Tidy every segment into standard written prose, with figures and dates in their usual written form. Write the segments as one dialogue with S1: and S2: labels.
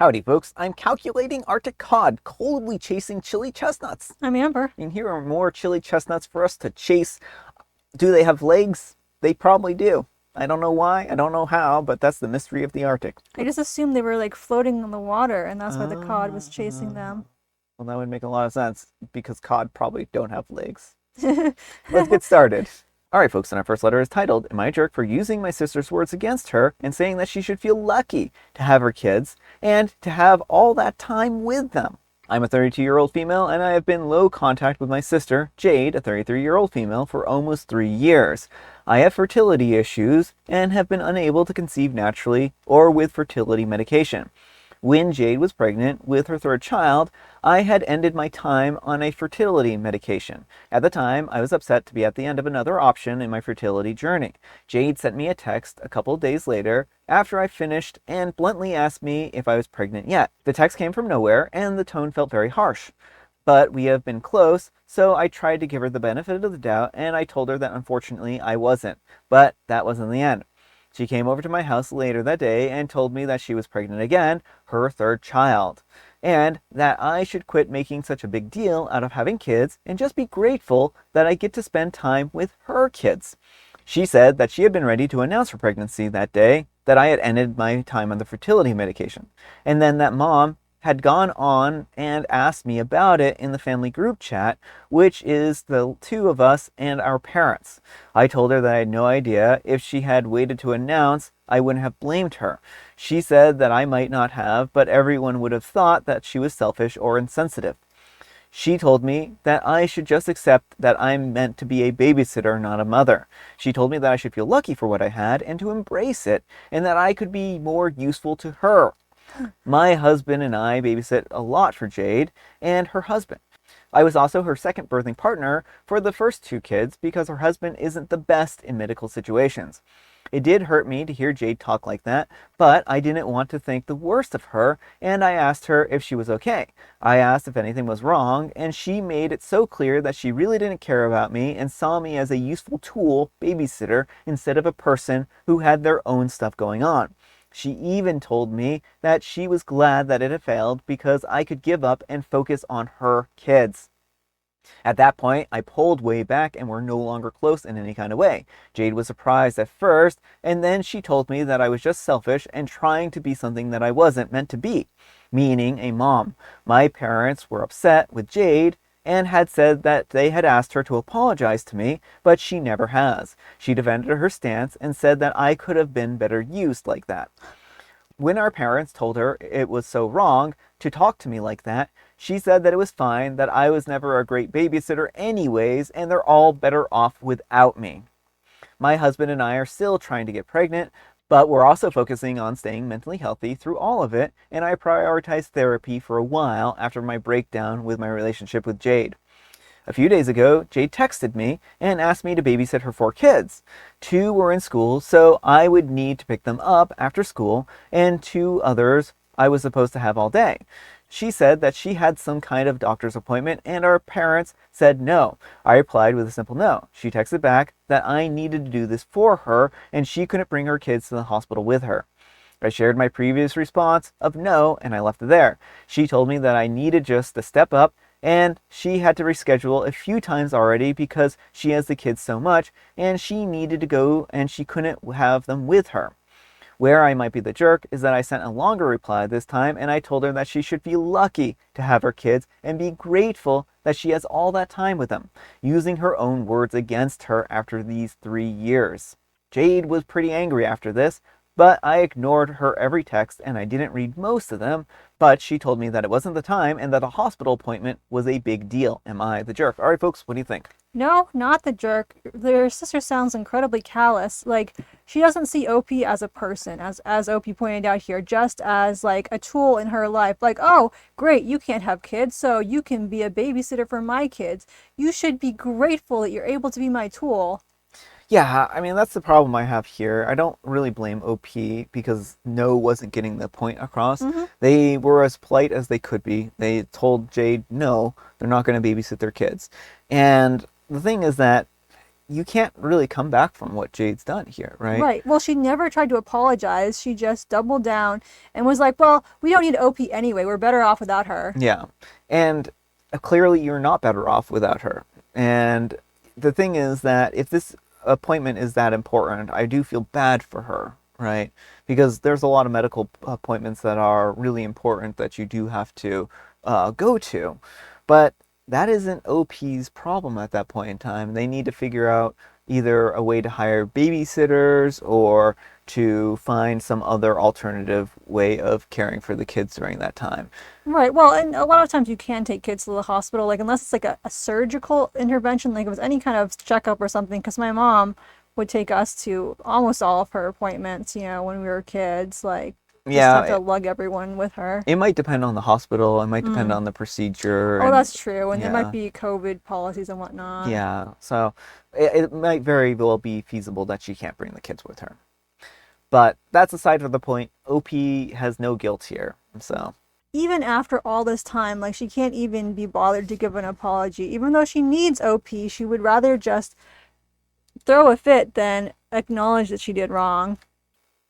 S1: Howdy, folks. I'm calculating Arctic cod, coldly chasing chili chestnuts.
S2: I'm Amber.
S1: And here are more chili chestnuts for us to chase. Do they have legs? They probably do. I don't know why, I don't know how, but that's the mystery of the Arctic.
S2: I just assumed they were like floating in the water and that's why the cod was chasing
S1: Uh,
S2: them.
S1: well, that would make a lot of sense because cod probably don't have legs. Let's get started. All right, folks, and our first letter is titled, Am I a Jerk for Using My Sister's Words Against Her and saying that she should feel lucky to have her kids and to have all that time with them? I'm a 32-year-old female, and I have been low contact with my sister, Jade, a 33-year-old female, for almost 3 years. I have fertility issues and have been unable to conceive naturally or with fertility medication. When Jade was pregnant with her third child, I had ended my time on a fertility medication. At the time, I was upset to be at the end of another option in my fertility journey. Jade sent me a text a couple days later after I finished and bluntly asked me if I was pregnant yet. The text came from nowhere and the tone felt very harsh. But we have been close, so I tried to give her the benefit of the doubt and I told her that unfortunately I wasn't. But that wasn't the end. She came over to my house later that day and told me that she was pregnant again, her third child, and that I should quit making such a big deal out of having kids and just be grateful that I get to spend time with her kids. She said that she had been ready to announce her pregnancy that day, that I had ended my time on the fertility medication, and then that Mom had gone on and asked me about it in the family group chat, which is the two of us and our parents. I told her that I had no idea. If she had waited to announce, I wouldn't have blamed her. She said that I might not have, but everyone would have thought that she was selfish or insensitive. She told me that I should just accept that I'm meant to be a babysitter, not a mother. She told me that I should feel lucky for what I had and to embrace it, and that I could be more useful to her. My husband and I babysit a lot for Jade and her husband. I was also her second birthing partner for the first two kids because her husband isn't the best in medical situations. It did hurt me to hear Jade talk like that, but I didn't want to think the worst of her, and I asked her if she was okay. I asked if anything was wrong, and she made it so clear that she really didn't care about me and saw me as a useful tool babysitter instead of a person who had their own stuff going on. She even told me that she was glad that it had failed because I could give up and focus on her kids. At that point, I pulled way back and were no longer close in any kind of way. Jade was surprised at first, and then she told me that I was just selfish and trying to be something that I wasn't meant to be, meaning a mom. My parents were upset with Jade and had said that they had asked her to apologize to me, but she never has. She defended her stance and said that I could have been better used like that. When our parents told her it was so wrong to talk to me like that, she said that it was fine, that I was never a great babysitter anyways, and they're all better off without me. My husband and I are still trying to get pregnant, but we're also focusing on staying mentally healthy through all of it, and I prioritized therapy for a while after my breakdown with my relationship with Jade. A few days ago, Jade texted me and asked me to babysit her 4 kids. 2 were in school, so I would need to pick them up after school, and 2 others I was supposed to have all day. She said that she had some kind of doctor's appointment and our parents said no. I replied with a simple no. She texted back that I needed to do this for her and she couldn't bring her kids to the hospital with her. I shared my previous response of no and I left it there. She told me that I needed just to step up and she had to reschedule a few times already because she has the kids so much and she needed to go and she couldn't have them with her. Where I might be the jerk is that I sent a longer reply this time and I told her that she should feel lucky to have her kids and be grateful that she has all that time with them, using her own words against her after these 3 years. Jade was pretty angry after this, but I ignored her every text and I didn't read most of them, but she told me that it wasn't the time and that a hospital appointment was a big deal. Am I the jerk? All right, folks, what do you think?
S2: No, not the jerk. Their sister sounds incredibly callous. Like, she doesn't see OP as a person, as OP pointed out here, just as like a tool in her life. Like, oh, great, you can't have kids, so you can be a babysitter for my kids. You should be grateful that you're able to be my tool.
S1: Yeah, I mean, that's the problem I have here. I don't really blame OP because No wasn't getting the point across.
S2: Mm-hmm.
S1: They were as polite as they could be. They told Jade, no, they're not going to babysit their kids. And the thing is that you can't really come back from what Jade's done here, right?
S2: Right. Well, she never tried to apologize. She just doubled down and was like, well, we don't need OP anyway. We're better off without her.
S1: Yeah. And clearly you're not better off without her. And the thing is that if this appointment is that important, I do feel bad for her, right? Because there's a lot of medical appointments that are really important that you do have to go to. But that isn't OP's problem at that point in time. They need to figure out either a way to hire babysitters or to find some other alternative way of caring for the kids during that time.
S2: Right. Well, and a lot of times you can take kids to the hospital, like unless it's like a surgical intervention, like it was any kind of checkup or something. Because my mom would take us to almost all of her appointments, when we were kids, like just have
S1: Yeah,
S2: to lug everyone with her.
S1: it might depend on the hospital. It might depend on the procedure.
S2: Oh,
S1: And
S2: that's true. And there might
S1: yeah,
S2: be COVID policies and whatnot.
S1: yeah. So it might very well be feasible that she can't bring the kids with her. But that's aside from the point. OP has no guilt here. So
S2: Even after all this time, like she can't even be bothered to give an apology. Even though she needs OP, she would rather just throw a fit than acknowledge that she did wrong.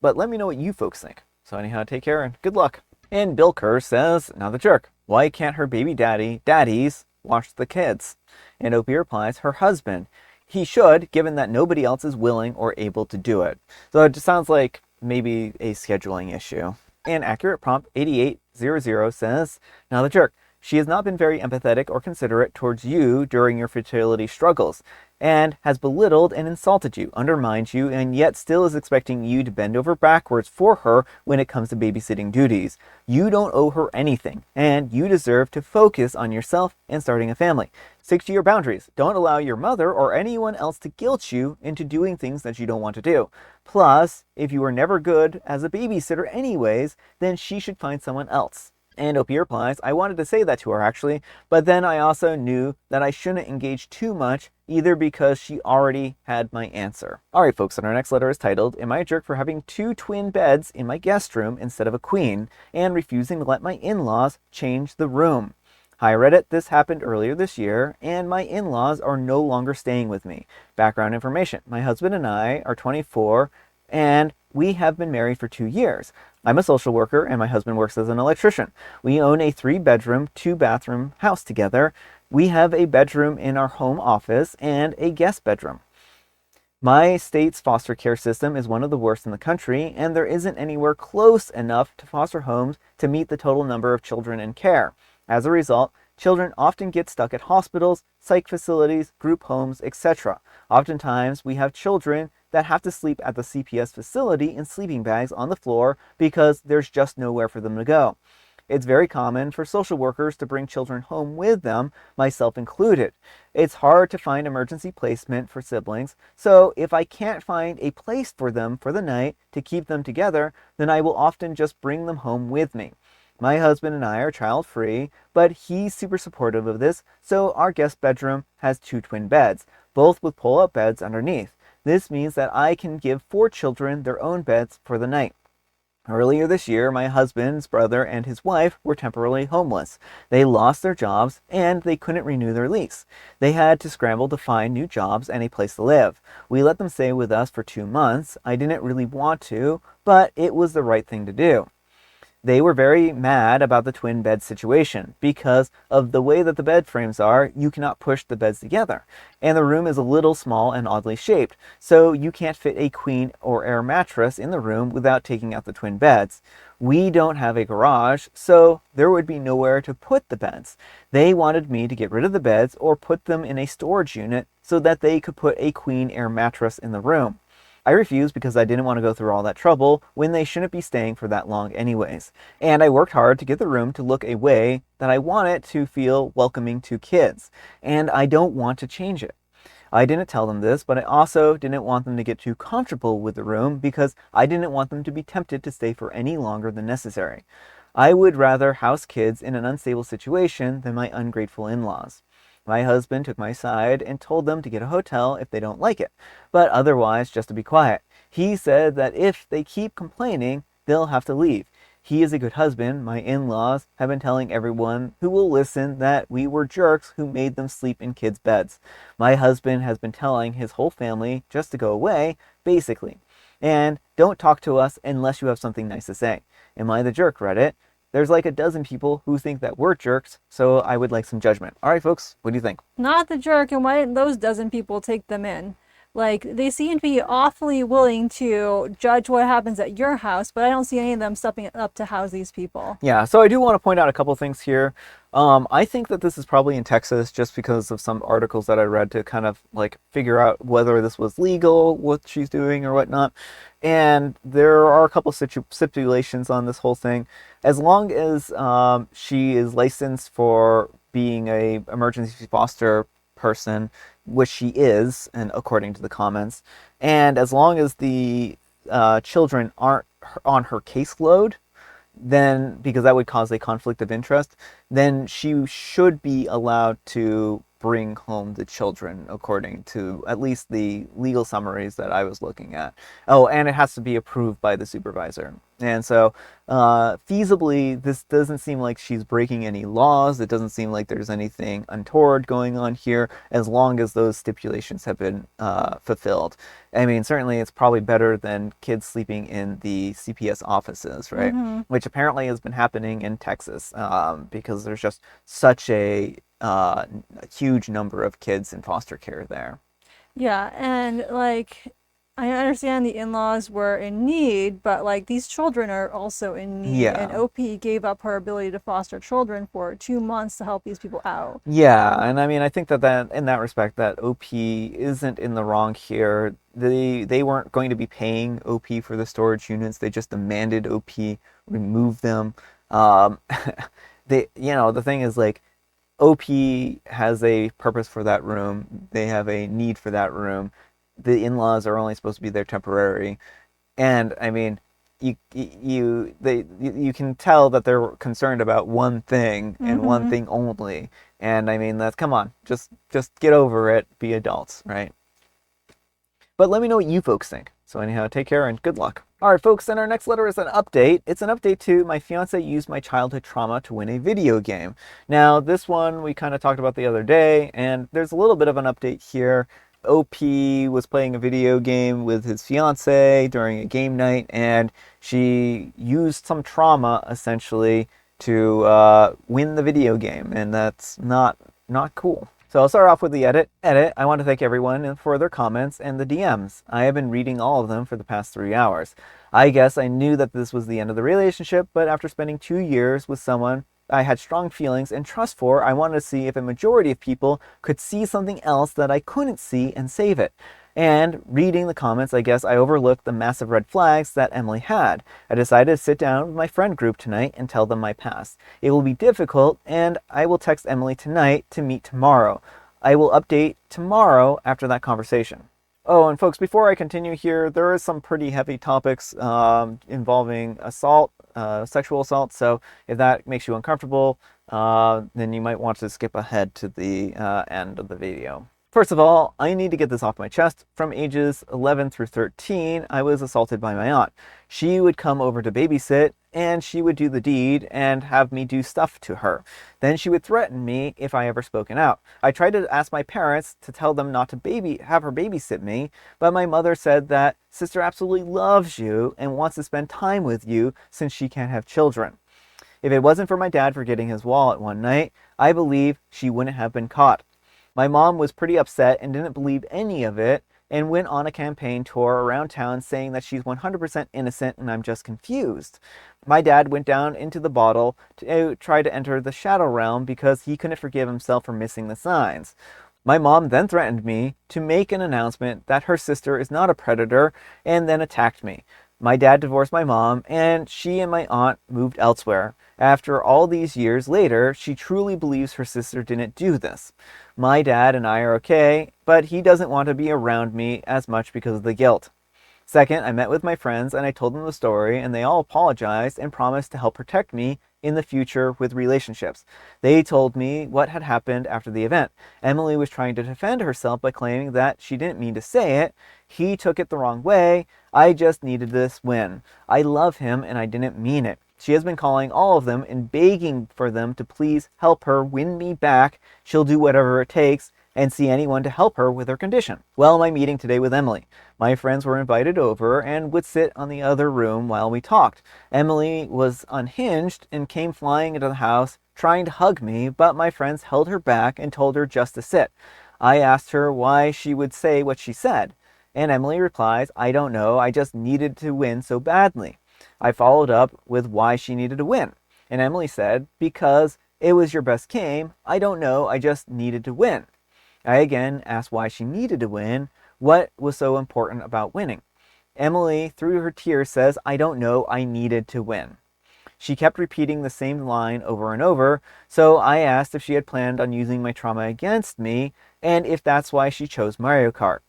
S1: but let me know what you folks think. So anyhow, take care and good luck. And Bill Kerr says, now the jerk. Why can't her baby daddies watch the kids? And Opie replies, her husband. He should, given that nobody else is willing or able to do it. So it just sounds like maybe a scheduling issue. And Accurate Prompt 8800 says, now the jerk. She has not been very empathetic or considerate towards you during your fertility struggles, and has belittled and insulted you, undermined you, and yet still is expecting you to bend over backwards for her when it comes to babysitting duties. You don't owe her anything, and you deserve to focus on yourself and starting a family. Stick to your boundaries. Don't allow your mother or anyone else to guilt you into doing things that you don't want to do. Plus, if you were never good as a babysitter anyways, then she should find someone else. And Opie replies, I wanted to say that to her actually, but then I also knew that I shouldn't engage too much either because she already had my answer. Alright folks, and our next letter is titled, Am I a jerk for having 2 twin beds in my guest room instead of a queen and refusing to let my in-laws change the room? Hi Reddit, this happened earlier this year and my in-laws are no longer staying with me. Background information, my husband and I are 24 and we have been married for 2 years. I'm a social worker and my husband works as an electrician. We own a 3-bedroom, 2-bathroom house together. We have a bedroom in our home office and a guest bedroom. My state's foster care system is one of the worst in the country, and there isn't anywhere close enough to foster homes to meet the total number of children in care. As a result, children often get stuck at hospitals, psych facilities, group homes, etc. Oftentimes, we have children that have to sleep at the CPS facility in sleeping bags on the floor because there's just nowhere for them to go. It's very common for social workers to bring children home with them, myself included. It's hard to find emergency placement for siblings, so if I can't find a place for them for the night to keep them together, then I will often just bring them home with me. My husband and I are child-free, but he's super supportive of this, so our guest bedroom has 2 twin beds, both with pull-up beds underneath. This means that I can give 4 children their own beds for the night. Earlier this year, my husband's brother and his wife were temporarily homeless. They lost their jobs and they couldn't renew their lease. They had to scramble to find new jobs and a place to live. We let them stay with us for 2 months. I didn't really want to, but it was the right thing to do. They were very mad about the twin bed situation because of the way that the bed frames are. You cannot push the beds together, and the room is a little small and oddly shaped, so you can't fit a queen or air mattress in the room without taking out the twin beds. We don't have a garage, so there would be nowhere to put the beds. They wanted me to get rid of the beds or put them in a storage unit so that they could put a queen air mattress in the room. I refused because I didn't want to go through all that trouble when they shouldn't be staying for that long anyways. And I worked hard to get the room to look a way that I want it to feel welcoming to kids. And I don't want to change it. I didn't tell them this, but I also didn't want them to get too comfortable with the room because I didn't want them to be tempted to stay for any longer than necessary. I would rather house kids in an unstable situation than my ungrateful in-laws. My husband took my side and told them to get a hotel if they don't like it, but otherwise just to be quiet. He said that if they keep complaining, they'll have to leave. He is a good husband. My in-laws have been telling everyone who will listen that we were jerks who made them sleep in kids' beds. My husband has been telling his whole family just to go away, basically. And don't talk to us unless you have something nice to say. Am I the jerk, Reddit? There's like a dozen people who think that we're jerks, so I would like some judgment. All right, folks, what do you think?
S2: Not the jerk, and why didn't those dozen people take them in? Like, they seem to be awfully willing to judge what happens at your house, but I don't see any of them stepping up to house these people.
S1: Yeah, so I do want to point out a couple things here. I think that this is probably in Texas just because of some articles that I read to kind of like figure out whether this was legal, what she's doing or whatnot. And there are a couple stipulations on this whole thing. As long as she is licensed for being a emergency foster person, which she is, and according to the comments, and as long as the children aren't on her caseload, then because that would cause a conflict of interest, then she should be allowed to bring home the children according to at least the legal summaries that I was looking at. Oh, and it has to be approved by the supervisor. And so feasibly, this doesn't seem like she's breaking any laws. It doesn't seem like there's anything untoward going on here as long as those stipulations have been fulfilled. I mean, certainly it's probably better than kids sleeping in the CPS offices, right?
S2: Mm-hmm.
S1: Which apparently has been happening in Texas because there's just such a huge number of kids in foster care there.
S2: Yeah, and like, I understand the in-laws were in need, but like these children are also in need, and
S1: Yeah.
S2: OP gave up her ability to foster children for 2 months to help these people out.
S1: Yeah, and I mean, I think that in that respect, that OP isn't in the wrong here. They weren't going to be paying OP for the storage units. They just demanded OP remove them. Um, the thing is like, OP has a purpose for that room. They have a need for that room. The in-laws are only supposed to be there temporary, and I mean, you can tell that they're concerned about one thing and one
S2: Mm-hmm.
S1: thing only. And I mean, that's come on, just get over it. Be adults, right? But let me know what you folks think. So anyhow, take care and good luck. All right, folks, and our next letter is an update. It's an update to my fiance used my childhood trauma to win a video game. Now, this one we kind of talked about the other day, and there's a little bit of an update here. OP was playing a video game with his fiance during a game night, and she used some trauma essentially to win the video game, and that's not cool. So I'll start off with the edit. I want to thank everyone for their comments and the DMs. I have been reading all of them for the past 3 hours. I guess I knew that this was the end of the relationship, but after spending 2 years with someone I had strong feelings and trust for, I wanted to see if a majority of people could see something else that I couldn't see and save it. And reading the comments, I guess I overlooked the massive red flags that Emily had. I decided to sit down with my friend group tonight and tell them my past. It will be difficult, and I will text Emily tonight to meet tomorrow. I will update tomorrow after that conversation. Oh, and folks, before I continue here, there is some pretty heavy topics involving assault, sexual assault. So if that makes you uncomfortable, then you might want to skip ahead to the end of the video. First of all, I need to get this off my chest. From ages 11 through 13, I was assaulted by my aunt. She would come over to babysit, and she would do the deed and have me do stuff to her. Then she would threaten me if I ever spoken out. I tried to ask my parents to tell them not to have her babysit me, but my mother said that sister absolutely loves you and wants to spend time with you since she can't have children. If it wasn't for my dad forgetting his wallet one night, I believe she wouldn't have been caught. My mom was pretty upset and didn't believe any of it and went on a campaign tour around town saying that she's 100% innocent and I'm just confused. My dad went down into the bottle to try to enter the shadow realm because he couldn't forgive himself for missing the signs. My mom then threatened me to make an announcement that her sister is not a predator and then attacked me. My dad divorced my mom, and she and my aunt moved elsewhere. After all these years later, she truly believes her sister didn't do this. My dad and I are okay, but he doesn't want to be around me as much because of the guilt. Second, I met with my friends and I told them the story, and they all apologized and promised to help protect me in the future with relationships. They told me what had happened after the event. Emily was trying to defend herself by claiming that she didn't mean to say it. He took it the wrong way. I just needed this win. I love him and I didn't mean it. She has been calling all of them and begging for them to please help her win me back. She'll do whatever it takes and see anyone to help her with her condition. Well, my meeting today with Emily. My friends were invited over and would sit on the other room while we talked. Emily was unhinged and came flying into the house trying to hug me, but my friends held her back and told her just to sit. I asked her why she would say what she said, and Emily replies, I don't know, I just needed to win so badly. I followed up with why she needed to win, and Emily said, because it was your best game, I don't know, I just needed to win. I again asked why she needed to win, what was so important about winning. Emily, through her tears, says, I don't know, I needed to win. She kept repeating the same line over and over, so I asked if she had planned on using my trauma against me, and if that's why she chose Mario Kart.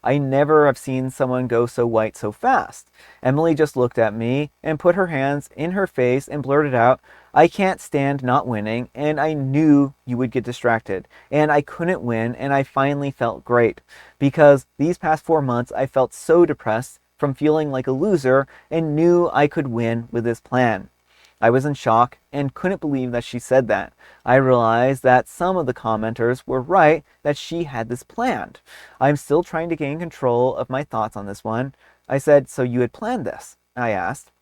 S1: I never have seen someone go so white so fast. Emily just looked at me and put her hands in her face and blurted out, I can't stand not winning, and I knew you would get distracted, and I couldn't win, and I finally felt great. Because these past 4 months I felt so depressed from feeling like a loser and knew I could win with this plan. I was in shock and couldn't believe that she said that. I realized that some of the commenters were right that she had this planned. I'm still trying to gain control of my thoughts on this one. I said, so you had planned this? I asked.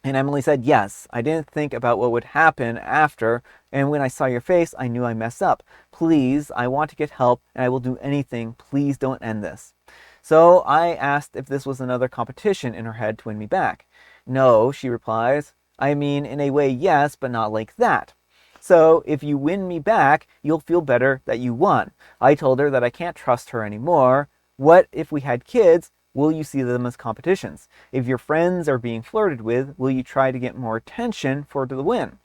S1: And Emily said, yes, I didn't think about what would happen after, and when I saw your face, I knew I messed up. Please, I want to get help, and I will do anything. Please don't end this. So I asked if this was another competition in her head to win me back. No, she replies. I mean, in a way, yes, but not like that. So if you win me back, you'll feel better that you won. I told her that I can't trust her anymore. What if we had kids? Will you see them as competitions? If your friends are being flirted with, will you try to get more attention for the win?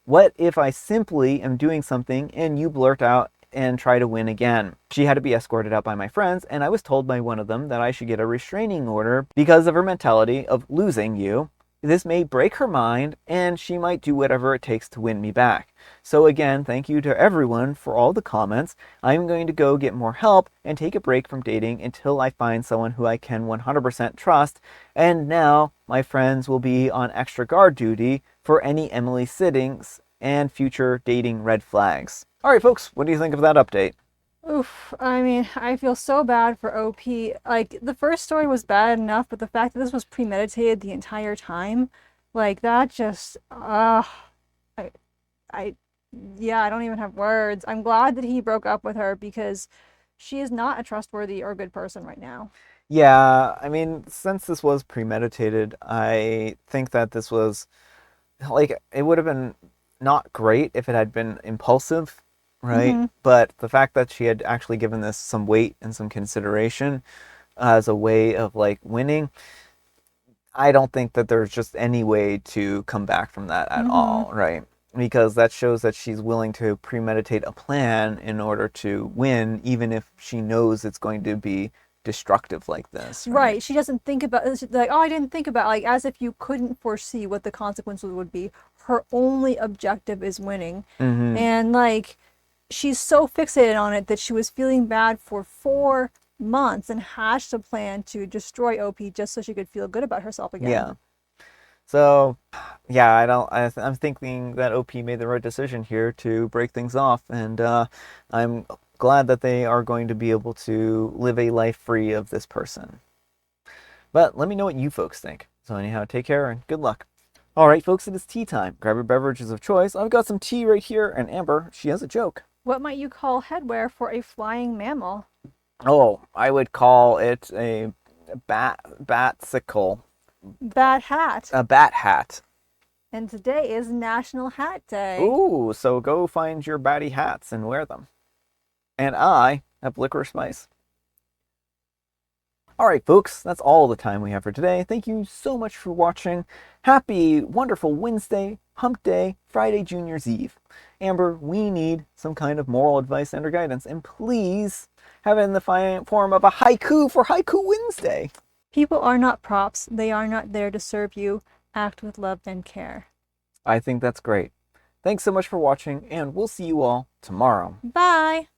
S1: What if I simply am doing something and you blurt out and try to win again? She had to be escorted out by my friends, and I was told by one of them that I should get a restraining order because of her mentality of losing you. This may break her mind, and she might do whatever it takes to win me back. So again, thank you to everyone for all the comments. I'm going to go get more help and take a break from dating until I find someone who I can 100% trust. And now my friends will be on extra guard duty for any Emily sittings and future dating red flags. All right, folks, what do you think of that update?
S2: Oof, I mean, I feel so bad for OP. Like, the first story was bad enough, but the fact that this was premeditated the entire time, like, that just, I, I, yeah, I don't even have words. I'm glad that he broke up with her because she is not a trustworthy or good person right now.
S1: Yeah, I mean, since this was premeditated, I think that this was like it would have been not great if it had been impulsive, right?
S2: Mm-hmm.
S1: But the fact that she had actually given this some weight and some consideration as a way of like winning, I don't think that there's just any way to come back from that at
S2: Mm-hmm.
S1: all, right? Because that shows that she's willing to premeditate a plan in order to win, even if she knows it's going to be destructive like this, right?
S2: Right. She doesn't think about it's like, oh, I didn't think about like as if you couldn't foresee what the consequences would be. Her only objective is winning.
S1: Mm-hmm.
S2: And like she's so fixated on it that she was feeling bad for 4 months and hatched a plan to destroy OP just so she could feel good about herself again.
S1: Yeah. So, yeah, I'm thinking that OP made the right decision here to break things off, and I'm glad that they are going to be able to live a life free of this person. But let me know what you folks think. So anyhow, take care and good luck. All right, folks, it is tea time. Grab your beverages of choice. I've got some tea right here, and Amber, she has a joke.
S2: What might you call headwear for a flying mammal?
S1: Oh, I would call it a batsicle,
S2: Bad hat.
S1: a bat hat.
S2: And today is National Hat Day.
S1: Ooh, so go find your batty hats and wear them. And I have licorice spice. All right, folks, that's all the time we have for today. Thank you so much for watching. Happy, wonderful Wednesday, Hump Day, Friday, Junior's Eve. Amber, we need some kind of moral advice and or guidance, and please have it in the form of a haiku for Haiku Wednesday.
S2: People are not props. They are not there to serve you. Act with love and care.
S1: I think that's great. Thanks so much for watching, and we'll see you all tomorrow.
S2: Bye.